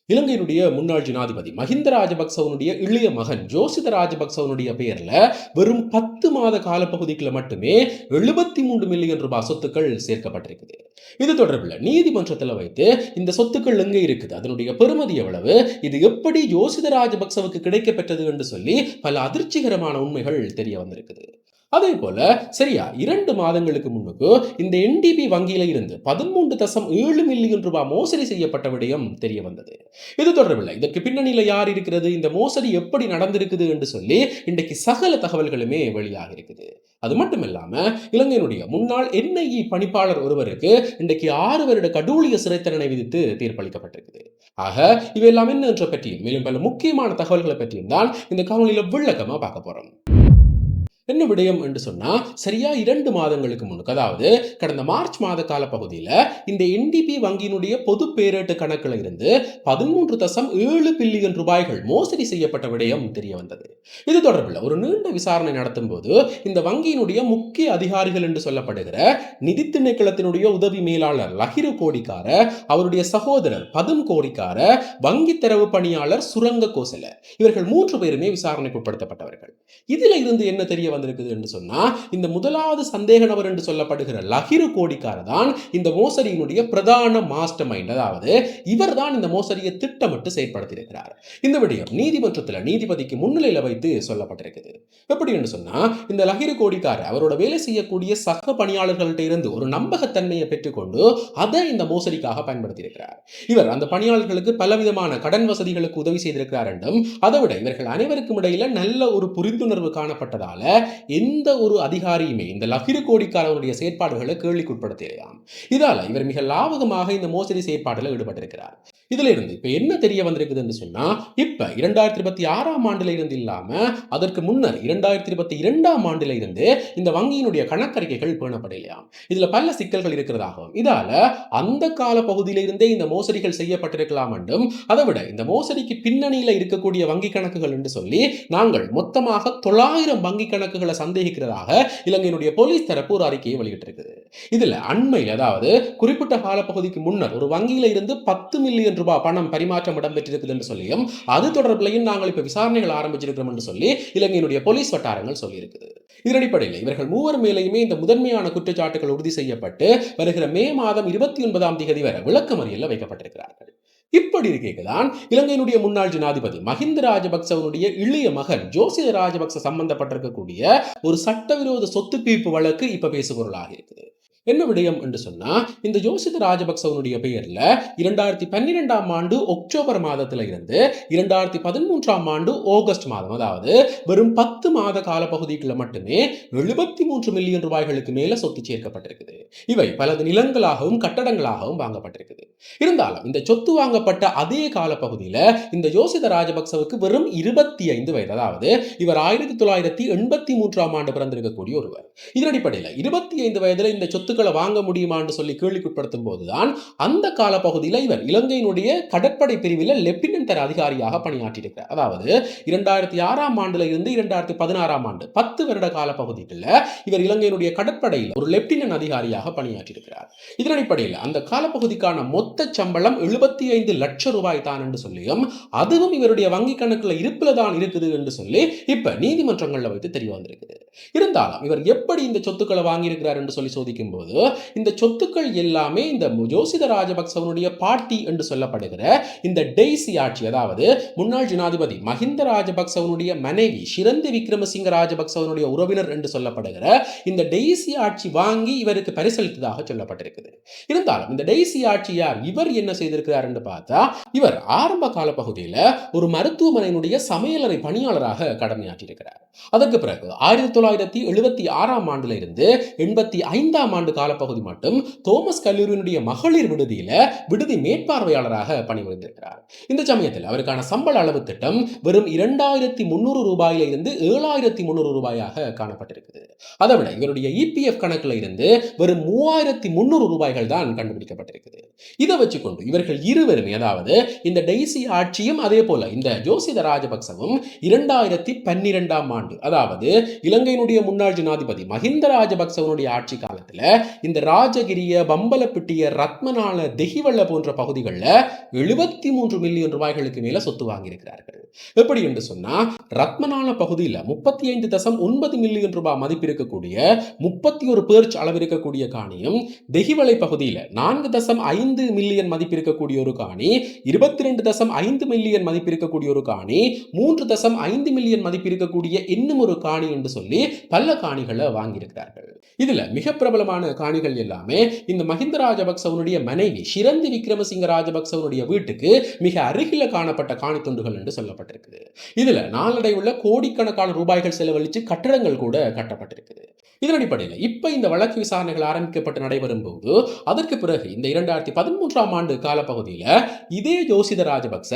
இலங்கையினுடைய முன்னாள் ஜனாதிபதி மஹிந்த ராஜபக்சவனுடைய இளைய மகன் ஜோசித ராஜபக்சவனுடைய பெயர்ல வெறும் 10 மாத காலப்பகுதிக்குள்ள மட்டுமே 73 மில்லியன் ரூபாய் சொத்துக்கள் சேர்க்கப்பட்டிருக்குது. இது தொடர்பில் நீதிமன்றத்தில் வைத்து இந்த சொத்துக்கள் எங்கே இருக்குது, அதனுடைய பெறுமதி எவ்வளவு, இது எப்படி ஜோசித ராஜபக்சவுக்கு கிடைக்கப்பெற்றது என்று சொல்லி பல அதிர்ச்சிகரமான உண்மைகள் தெரிய வந்திருக்குது. அதே போல சரியா 2 மாதங்களுக்கு முன்னுக்கு இந்த என்டிபி வங்கியில இருந்து 13.7 மில்லியன் ரூபாய் மோசடி செய்யப்பட்ட விடயம் தெரிய வந்தது. இது தொடர்பில் இதற்கு பின்னணியில யார் இருக்கிறது, இந்த மோசடி எப்படி நடந்திருக்குது என்று சொல்லி இன்றைக்கு சகல தகவல்களுமே வெளியாக இருக்குது. அது மட்டும் இல்லாம இலங்கையினுடைய முன்னாள் என்ஐஇ பணிப்பாளர் ஒருவருக்கு இன்றைக்கு 6 வருட கடூழிய சிறை தண்டனை விதித்து தீர்ப்பளிக்கப்பட்டிருக்குது. ஆக இவையெல்லாம் என்ன என்ற பற்றியும் மேலும் பல முக்கியமான தகவல்களை பற்றியும் தான் இந்த காணொலியில விளக்கமா பார்க்க போறோம். என்ன விடயம் என்று சொன்னா, சரியா 2 மாதங்களுக்கு முன்னுக்கு, அதாவது கடந்த மார்ச் மாத கால பகுதியில் இந்த என்டிபி வங்கியினுடைய பொது பேரேட்டு கணக்கில் இருந்து 13.7 பில்லியன் ரூபாய்கள் மோசடி செய்யப்பட்ட விடயம் தெரிய வந்தது. இது தொடர்பில் ஒரு நீண்ட விசாரணை நடத்தும் போது இந்த வங்கியினுடைய முக்கிய அதிகாரிகள் என்று சொல்லப்படுகிற நிதி திணைக்களத்தினுடைய உதவி மேலாளர் லஹிரு கோடிக்கார, அவருடைய சகோதரர் பதும் கோடிக்கார, வங்கி தரவு பணியாளர் சுரங்க கோசல, இவர்கள் 3 பேருமே விசாரணைக்கு உட்படுத்தப்பட்டவர்கள். இதுல இருந்து என்ன தெரிய வந்திருக்குது என்று சொன்னா, இந்த முதலாவது சந்தேக நபர் என்று சொல்லப்படுகிற லஹிரு கோடிக்கார தான் இந்த மோசடியினுடைய பிரதான மாஸ்டர் மைண்ட், அதாவது இவர் தான் இந்த மோசடியை திட்டமிட்டு செயற்படுத்தியிருக்கிறார். இந்த விடயம் நீதிமன்றத்தில் நீதிபதிக்கு முன்னிலையில வைத்து சொல்லப்பட்டிருக்குது. எப்படி என்று சொன்னா, இந்த லஹிரு கோடிக்கார அவரோட வேலை செய்யக்கூடிய சக பணியாளர்கள்ட்ட இருந்து ஒரு நம்பகத்தன்மையை பெற்றுக்கொண்டு அதை இந்த மோசடிக்காக பயன்படுத்தியிருக்கிறார். இவர் அந்த பணியாளர்களுக்கு பலவிதமான கடன் வசதிகளுக்கு உதவி செய்திருக்கிறார் என்றும், அதை விட இவர்கள் அனைவருக்கும் இடையில நல்ல ஒரு புரிந்துணர்வு காணப்பட்டதால எந்த ஒரு அதிகாரியுமே இந்த லஹிரு கோடிக்காரனுடைய செயற்பாடுகளை கேள்விக்குட்படுத்தலாம். இதால இவர் மிக லாபகமாக இந்த மோசடி செயற்பாடுல ஈடுபட்டிருக்கிறார். இதுல இருந்து இப்ப என்ன தெரிய வந்திருக்குதுன்னு சொன்னா, இப்ப 2026ஆம் ஆண்டுல இருந்து இல்லாம அதற்கு முன்னர் 2022ஆம் ஆண்டுல இருந்து இந்த வங்கியினுடைய கணக்கறிக்கைகள் பேணப்படலையாம். இதுல பல சிக்கல்கள் இருக்கிறதாகவும், இதால அந்த கால பகுதியில இருந்தே இந்த மோசடிகள் செய்யப்பட்டிருக்கலாம் என்றும், அதை விட இந்த மோசடிக்கு பின்னணியில இருக்கக்கூடிய வங்கி கணக்குகள் என்று சொல்லி நாங்கள் மொத்தமாக 900 வங்கி கணக்குகளை சந்தேகிக்கிறதாக இலங்கையினுடைய போலீஸ் தரப்பு ஒரு அறிக்கையை வெளியிட்டிருக்குது. இதுல அண்மையில், அதாவது குறிப்பிட்ட காலப்பகுதிக்கு முன்னர் ஒரு வங்கியில இருந்து 10 மில்லியன் ரூபாய் பணம் பரிமாற்றம் இடம்பெற்றிருக்குது என்று சொல்லியும், அது தொடர்பிலையும் நாங்கள் இப்ப விசாரணைகள் ஆரம்பிச்சிருக்கிறோம் என்று சொல்லி இலங்கையினுடைய போலீஸ் வட்டாரங்கள் சொல்லியிருக்குது. இதன் அடிப்படையில் இவர்கள் 3 மேலேயுமே இந்த முதன்மையான குற்றச்சாட்டுகள் உறுதி செய்யப்பட்டு வருகிற மே மாதம் 29ஆம் தேதி வரை விளக்கமறியலில் வைக்கப்பட்டிருக்கிறார்கள். இப்படி இருக்கேதான் இலங்கையினுடைய முன்னாள் ஜனாதிபதி மஹிந்த ராஜபக்சவனுடைய இளைய மகன் ஜோசித ராஜபக்ச சம்பந்தப்பட்டிருக்கக்கூடிய ஒரு சட்டவிரோத சொத்து குவிப்பு வழக்கு இப்ப பேசுபொருளாக இருக்குது. என்ன விடயம் என்று சொன்னா, இந்த ஜோசித ராஜபக்சவனுடைய பெயர்ல 2012ஆம் ஆண்டு அக்டோபர் மாதத்துல இருந்து 2013ஆம் ஆண்டு ஆகஸ்ட் மாதம், அதாவது வெறும் 10 மாத கால பகுதிக்குள்ள மட்டுமே 73 மில்லியன் ரூபாய்களுக்கு மேல சொத்து சேர்க்கப்பட்டிருக்குது. இவை பலது நிலங்களாகவும் கட்டடங்களாகவும் வாங்கப்பட்டிருக்குது. இருந்தாலும் இந்த சொத்து வாங்கப்பட்ட அதே கால பகுதியில இந்த ஜோசித ராஜபக்சவுக்கு வெறும் 25 வயது, அதாவது இவர் 1983ஆம் ஆண்டு பிறந்திருக்கக்கூடிய ஒருவர். இதன் அடிப்படையில் 25 வயதுல இந்த சொத்து வாங்க முடியுமான்னு சொல்லி கேள்விக்குட்படுத்தும் போதுதான் அந்த கால பகுதியில் இவர் இலங்கையினுடைய கடற்படை பிரிவில் லெப்டினன்ட் தர அதிகாரியாக பணியாற்றியிருக்கிறார். அதாவது 2006ஆம் ஆண்டுல இருந்து 2016ஆம் ஆண்டு 10 வருட கால பகுதியில் இவர் இலங்கையினுடைய கடற்படையில் ஒரு லெப்டினன்ட் அதிகாரியாக பணியாற்றியிருக்கிறார். இதன் அடிப்படையில் அந்த காலப்பகுதிக்கான மொத்த சம்பளம் 75 லட்சம் ரூபாய் தான் என்று சொல்லியும், அதுவும் இவருடைய வங்கி கணக்குல இருப்புல தான் இருக்குது என்று சொல்லி இப்ப நீதிமன்றங்கள்ல வைத்து தெரிய வந்திருக்குது. இருந்தாலும் இவர் எப்படி இந்த சொத்துக்களை வாங்கியிருக்கிறார் என்று சொல்லி சோதிக்கும் போது, இந்த சொத்துக்கள் எல்லாமே இந்த ஜோசித ராஜபக்சவனுடைய பாட்டி என்று சொல்லப்படுகிற இந்த டெய்சி ஆட்சி, அதாவது முன்னாள் ஜனாதிபதி மஹிந்த ராஜபக்சவனுடைய மனைவி ஷிரந்தி விக்ரமசிங்க ராஜபக்சவனுடைய உறவினர் என்று சொல்லப்படுகிற இந்த டெய்சி ஆட்சி வாங்கி இவருக்கு பரிசளித்ததாக சொல்லப்பட்டிருக்குது. இருந்தாலும் இந்த டெய்சி ஆட்சி யார், இவர் என்ன செய்திருக்கிறார் என்று பார்த்தா, இவர் ஆரம்ப கால பகுதியில் ஒரு மருத்துவமனையினுடைய சமையலறை பணியாளராக கடமையாற்றியிருக்கிறார். அதற்கு பிறகு 1976ஆம் ஆண்டுல இருந்து 85ஆம் ஆண்டு காலப்பகுதி மட்டும் தோமஸ் கல்லூரியினுடைய மகளிர் விடுதி மேற்பார்வையாளராக பணிபுரிந்திருக்கிறார். இந்த சமயத்தில் அவருக்கான சம்பள அளவு திட்டம் வெறும் 2300 ரூபாயில இருந்து 7300 ரூபாயாக காணப்பட்டிருக்குது. அதை விட இவருடைய இபிஎஃப் கணக்குல இருந்து வெறும் 3300 ரூபாய்கள் தான் கண்டுபிடிக்கப்பட்டிருக்குது. இதை வச்சுக்கொண்டு இவர்கள் இருவருமே, அதாவது இந்த டெய்சி ஆட்சியும் அதே போல இந்த ஜோசித ராஜபக்சவும் 2012ஆம் ஆண்டு, அதாவது இலங்கையினுடைய முன்னாள் ஜனாதிபதி மஹிந்த ராஜபக்சவனுடைய ஆட்சி காலத்துல இந்த ராஜகிரிய, பம்பலப்பிட்டிய, ரத்மனால, தெஹிவள போன்ற பகுதிகளில் 73 மில்லியன் ரூபாய்களுக்கு மேல சொத்து வாங்கியிருக்கிறார்கள். எப்படி என்று சொன்னா, ரத்மனால பகுதியில் 35.9 மில்லியன் ரூபாய் மதிப்பு இருக்கக்கூடிய 31 பேர்ச் அளவு இருக்கக்கூடிய காணியும், தெஹிவளை பகுதியில் 4.5 மில்லியன் மதிப்பு இருக்கக்கூடிய ஒரு காணி, 22.5 மில்லியன் மதிப்பு இருக்கக்கூடிய ஒரு காணி, 3.5 மில்லியன் மதிப்பு இருக்கக்கூடிய இன்னும் ஒரு காணி என்று சொல்லி பல காணிகளை வாங்கியிருக்கிறார்கள். இதுல மிக பிரபலமான காணிகள் எல்லாமே இந்த மஹிந்த ராஜபக்சவனுடைய மனைவி ஷிரந்தி விக்ரமசிங்க ராஜபக்சவனுடைய வீட்டுக்கு மிக அருகில காணப்பட்ட காணி துண்டுகள் என்று சொல்லப்பட்டிருக்குது. இதுல நாளடைவுள்ள கோடிக்கணக்கான ரூபாய்கள் செலவழித்து கட்டடங்கள் கூட கட்டப்பட்டிருக்குது. இதன் அடிப்படையில் இப்ப இந்த வழக்கு விசாரணைகள் ஆரம்பிக்கப்பட்டு நடைபெறும் போது அதற்கு பிறகு இந்த 2013ஆம் ஆண்டு காலப்பகுதியில் இதே Yoshitha Rajapaksa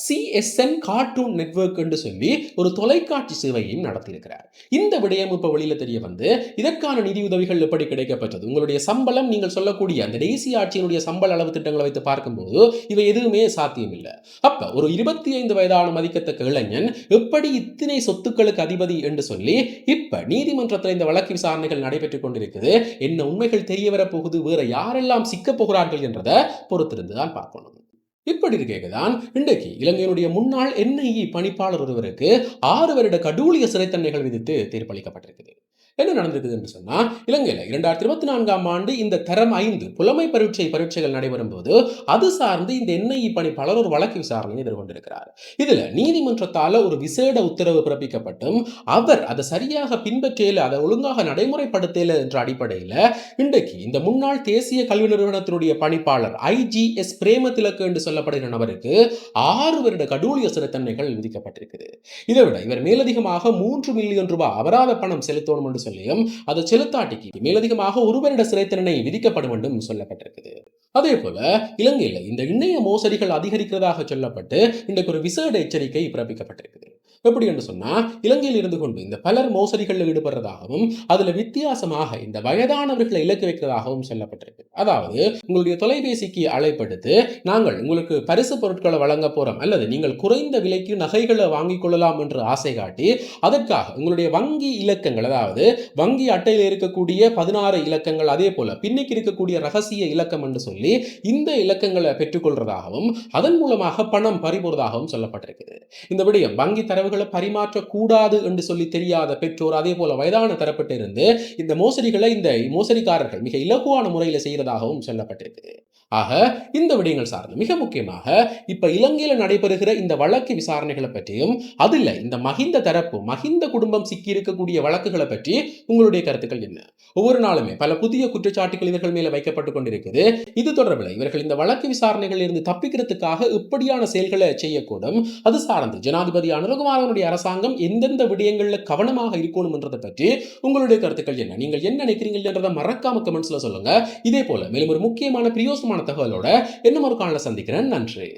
CSN cartoon network என்று சொல்லி ஒரு தொலைக்காட்சி சேவையையும் நடத்தியிருக்கிறார். இந்த விடயம் இப்ப வெளியில தெரிய வந்து இதற்கான நிதியுதவிகள் எப்படி கிடைக்கப்பட்டது, உங்களுடைய சம்பளம் நீங்கள் சொல்லக்கூடிய அந்த தேசிய ஆட்சியினுடைய சம்பள அளவு திட்டங்களை வைத்து பார்க்கும்போது இவை எதுவுமே சாத்தியம் இல்லை. அப்ப ஒரு 25 வயதான மதிக்கத்தக்க இளைஞன் எப்படி இத்தனை சொத்துக்களுக்கு அதிபதி என்று சொல்லி இப்ப நீதிமன்றத்தில் இந்த வழக்கு விசாரணைகள் நடைபெற்றுக் கொண்டிருக்குது. என்ன உண்மைகள் தெரிய வரப்போகுது, வேற யாரெல்லாம் சிக்க போகிறார்கள் என்றதை பொறுத்திருந்துதான் பார்க்கணும். இப்படி இருக்கேதான் இன்றைக்கு இலங்கையினுடைய முன்னாள் NIE பணிப்பாளர் ஒருவருக்கு 6 வருட கடூழிய சிறை தண்டனைகள் விதித்து தீர்ப்பளிக்கப்பட்டிருக்குது. என்ன நடந்திருக்குது என்று சொன்னா, இலங்கையில் 2024ஆம் ஆண்டு இந்த தரம் 5 புலமை பரீட்சைகள் நடைபெறும் போது அது சார்ந்து இந்த NIE பணிப்பாளர் ஒரு வழக்கு விசாரணையை எதிர்கொண்டிருக்கிறார். இதுல நீதிமன்றத்தால ஒரு விசேட உத்தரவு பிறப்பிக்கப்பட்டும் அவர் அதை சரியாக பின்பற்றல, அதை ஒழுங்காக நடைமுறைப்படுத்தல என்ற அடிப்படையில் இன்றைக்கு இந்த முன்னாள் தேசிய கல்வி நிறுவனத்தினுடைய பணிப்பாளர் IGS பிரேமதிலக்கு என்று சொல்லப்படுகிற நபருக்கு 6 வருட கடூழிய சிறை தண்டனைகள் விதிக்கப்பட்டிருக்குது. இதை விட இவர் மேலதிகமாக 3 மில்லியன் ரூபாய் அபராத பணம் செலுத்தணும் என்று சொல்லியும் அதை செலுத்தாட்டிக்கு மேலதிகமாக 1 வருட சிறை தண்டனை விதிக்கப்படும் என்றும் சொல்லப்பட்டிருக்குது. அதே போல இலங்கையில் இந்த இணைய மோசடிகள் அதிகரிக்கிறதாக சொல்லப்பட்டு இன்றைக்கு ஒரு விசேட எச்சரிக்கை பிறப்பிக்கப்பட்டிருக்குது. எப்படி என்று சொன்னா, இலங்கையில் இருந்து கொண்டு இந்த பலர் மோசடிகளில் ஈடுபடுறதாகவும் அதுல வித்தியாசமாக இந்த வயதானவர்களை இலக்கு வைக்கிறதாகவும் சொல்லப்பட்டிருக்கு. அதாவது உங்களுடைய தொலைபேசிக்கு அழைப்படுத்து நாங்கள் உங்களுக்கு பரிசு பொருட்களை வழங்க போறோம் அல்லது நீங்கள் குறைந்த விலைக்கு நகைகளை வாங்கிக் கொள்ளலாம் என்று ஆசை காட்டி அதற்காக உங்களுடைய வங்கி இலக்கங்கள், அதாவது வங்கி அட்டையில் இருக்கக்கூடிய 16 இலக்கங்கள், அதே போல பின்னிக்கு இருக்கக்கூடிய ரகசிய இலக்கம் என்று சொல்லி இந்த இலக்கங்களை பெற்றுக்கொள்றதாகவும் அதன் மூலமாக பணம் பறிபோறதாகவும் சொல்லப்பட்டிருக்கிறது. இந்த விடயம் வங்கி தரவுகளை பரிமாற்றக்கூடாது என்று சொல்லி தெரியாத பெற்றோர், அதே போல வயதான தரப்பட்டு இருந்து இந்த மோசடிகளை இந்த மோசடிக்காரர்கள் மிக இலகுவான முறையில் செய்யறதாகவும் சொல்லப்பட்டிருக்கு. ஆக இந்த விடயங்கள் சார்ந்து மிக முக்கியமாக இப்ப இலங்கையில் நடைபெறுகிற இந்த வழக்கு விசாரணைகளை பற்றியும் அதில் இந்த மஹிந்த தரப்பு மஹிந்த குடும்பம் சிக்கி இருக்கக்கூடிய வழக்குகளை பற்றி உங்களுடைய கருத்துக்கள் என்ன? ஒவ்வொரு நாளுமே பல புதிய குற்றச்சாட்டுகள் இவர்கள் மேல வைக்கப்பட்டுக் கொண்டிருக்குது. இது தொடர்பில் இவர்கள் இந்த வழக்கு விசாரணைகளில் இருந்து தப்பிக்கிறதுக்காக இப்படியான செயல்களை செய்யக்கூடும். அது சார்ந்து ஜனாதிபதி அனுரகுமாரனுடைய அரசாங்கம் எந்தெந்த விடயங்கள்ல கவனமாக இருக்கணும் என்றதை பற்றி உங்களுடைய கருத்துக்கள் என்ன? நீங்கள் என்ன நினைக்கிறீர்கள் என்றதை மறக்காம கமெண்ட்ஸ்ல சொல்லுங்க. இதே போல மேலும் ஒரு முக்கியமான பிரயோசனமான தகவலோட இன்னும் ஒரு காணொளியில் சந்திக்கிறேன். நன்றி.